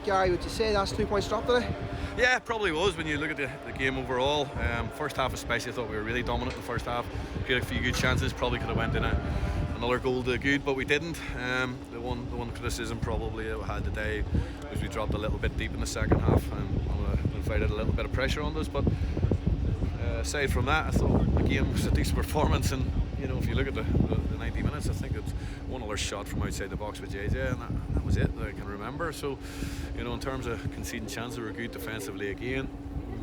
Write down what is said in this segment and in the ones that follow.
Gary, would you say that's 2 points dropped today? Yeah, it probably was when you look at the game overall. First half especially, I thought we were really dominant in the first half. Created a few good chances, probably could have went in another goal to good, but we didn't. The one criticism probably that we had today was we dropped a little bit deep in the second half and invited a little bit of pressure on us. But aside from that, I thought the game was a decent performance. And if you look at the 90 minutes, I think it's one other shot from outside the box with JJ, and that was it that I can remember. So, in terms of conceding chances, we were good defensively again.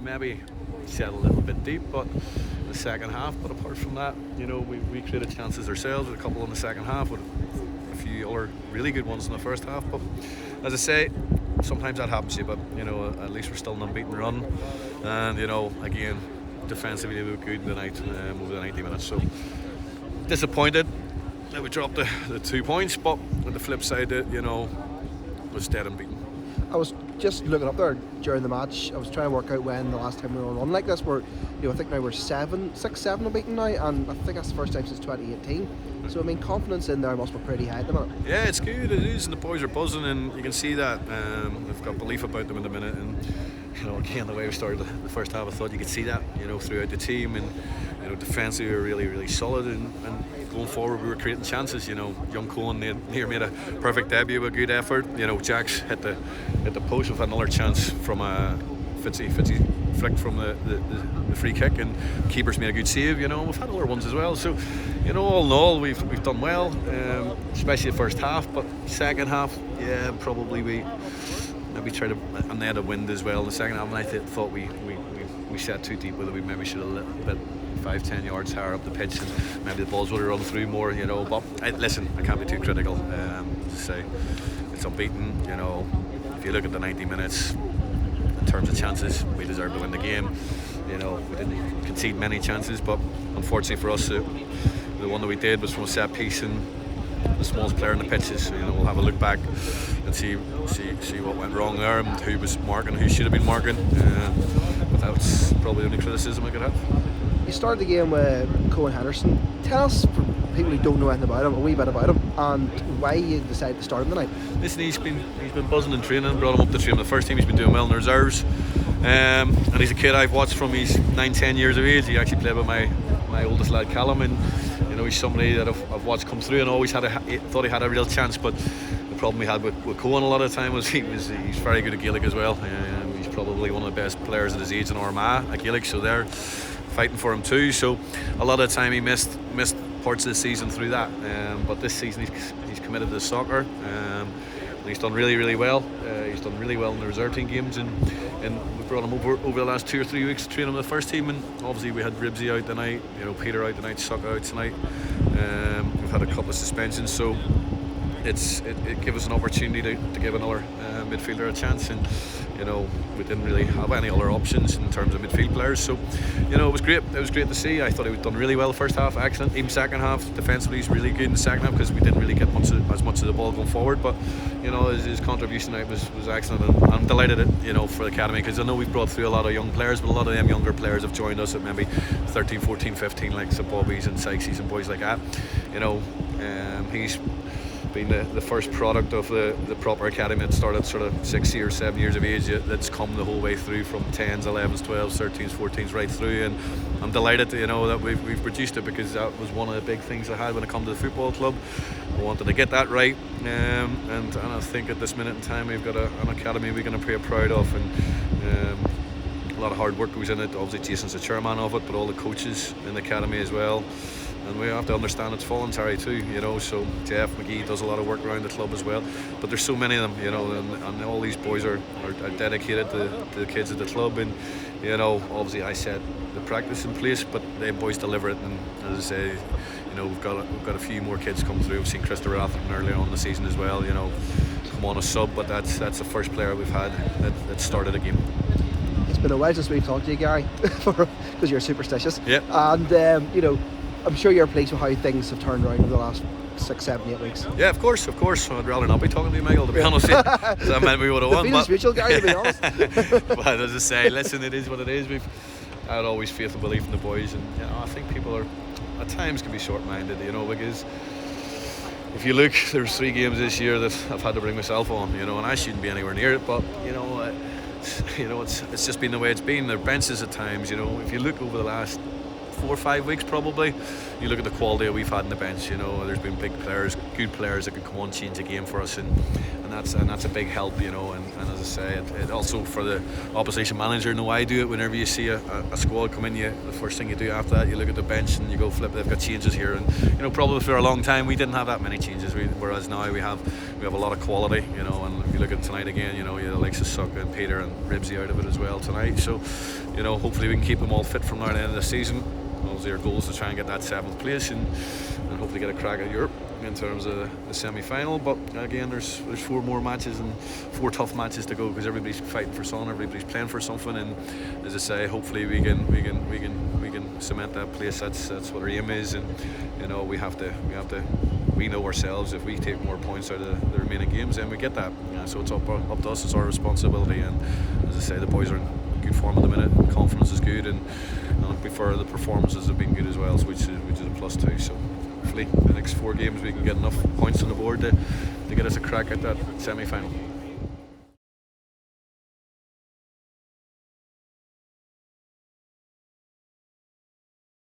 Maybe set a little bit deep, but in the second half. But apart from that, we created chances ourselves with a couple in the second half, with a few other really good ones in the first half. But as I say, sometimes that happens to you. But at least we're still an unbeaten run, and again, defensively we were good in the night over the 90 minutes. So disappointed that we dropped the 2 points, but on the flip side, was dead unbeaten. I was just looking up there during the match. I was trying to work out when the last time we were on like this. I think now we're 6-7 unbeaten now, and I think that's the first time since 2018. So confidence in there must be pretty high at the minute. Yeah, it's good. It is, and the boys are buzzing, and you can see that. They've got belief about them in the minute, and again, the way we started the first half, I thought you could see that throughout the team, and defensively we were really, really solid, and going forward we were creating chances. Young Cohen near made a perfect debut with a good effort. Jack's hit the post. We've had another chance from a Fitzy flicked from the free kick, and keeper's made a good save. We've had other ones as well. So all in all, we've done well, especially the first half. But second half, yeah, probably we maybe tried to, and they had a wind as well in the second half, and I thought we sat too deep with it. We maybe should have a little bit 5-10 yards higher up the pitch, and maybe the balls would have run through more. But listen, I can't be too critical. To say it's unbeaten. If you look at the 90 minutes, in terms of chances, we deserve to win the game. We didn't concede many chances, but unfortunately for us, the one that we did was from a set piece, and the smallest player in the pitches. So we'll have a look back and see what went wrong there, and who was marking, who should have been marking. But that's probably the only criticism I could have. You started the game with Cohen Henderson. Tell us, for people who don't know anything about him, a wee bit about him, and why you decided to start him tonight. Listen, he's been buzzing in training. Brought him up to train with the first team. He's been doing well in the reserves, and he's a kid I've watched from he's 9-10 years of age. He actually played with my oldest lad Callum, and he's somebody that I've watched come through and always thought he had a real chance. But the problem we had with Cohen a lot of the time was he's very good at Gaelic as well. He's probably one of the best players at his age in Armagh at Gaelic, so they're fighting for him too. So a lot of the time he missed parts of the season through that. But this season he's committed to soccer. And he's done really, really well. He's done really well in the reserve team games, and we brought him over the last 2 or 3 weeks to train him with the first team. And obviously we had Ribsy out tonight, Peter out tonight, Suck out tonight. We've had a couple of suspensions, so it gave us an opportunity to give another midfielder a chance, and we didn't really have any other options in terms of midfield players. So it was great. It was great to see. I thought he was done really well the first half, excellent. Even second half, defensively he's really good in the second half, because we didn't really get as much of the ball going forward. But his contribution tonight was excellent, and I'm delighted for the academy, because I know we've brought through a lot of young players, but a lot of them younger players have joined us at maybe 13, 14, 15, like St Bobbies and Sykesies and boys like that. He's been the first product of the proper academy that started sort of 6 or 7 years of age, that's come the whole way through from 10s, 11s, 12s, 13s, 14s right through. And I'm delighted that we've produced it, because that was one of the big things I had when it come to the football club. I wanted to get that right, and I think at this minute in time we've got an academy we're going to be proud of, and a lot of hard work goes in it. Obviously Jason's the chairman of it, but all the coaches in the academy as well. And we have to understand it's voluntary too, so Jeff McGee does a lot of work around the club as well. But there's so many of them, and all these boys are dedicated to the kids at the club. And obviously I set the practice in place, but the boys deliver it. And as I say, we've got a few more kids come through. We've seen Christopher Atherton earlier on in the season as well, come on a sub, but that's the first player we've had that started a game. It's been a while since we've talked to you, Gary, because you're superstitious. Yeah. And I'm sure you're pleased with how things have turned around over the last 6, 7, 8 weeks. Yeah, of course. I'd rather not be talking to you, Michael, to be honest with you. That meant we would have won. The feeling's mutual, Gary, to be honest. But as I say, listen, it is what it is. I had always faith and belief in the boys, and I think people are at times can be short-minded, because if you look, there's 3 games this year that I've had to bring myself on, and I shouldn't be anywhere near it. But it's just been the way it's been. There are benches at times. If you look over the last 4 or 5 weeks, probably, you look at the quality that we've had in the bench. There's been big players, good players that can come on, change the game for us, and that's a big help. And as I say, it also for the opposition manager. I do it whenever you see a squad come in. The first thing you do after that, you look at the bench and you go, flip, they've got changes here. And probably for a long time we didn't have that many changes. Whereas now we have a lot of quality. And if you look at tonight again, you the likes of Suck and Peter and Ribsy out of it as well tonight. So, hopefully we can keep them all fit from now to the end of the season. Obviously our goal is to try and get that 7th place and hopefully get a crack at Europe in terms of the semi-final. But again, there's 4 more matches and 4 tough matches to go, because everybody's fighting for something, everybody's playing for something. And as I say, hopefully we can cement that place. That's what our aim is. And we know ourselves, if we take more points out of the remaining games, then we get that. So it's up to us. It's our responsibility. And as I say, the boys are in good form at the minute. Confidence is good, and before the performances have been good as well, which is a plus too. So hopefully the next 4 games we can get enough points on the board to get us a crack at that semi-final.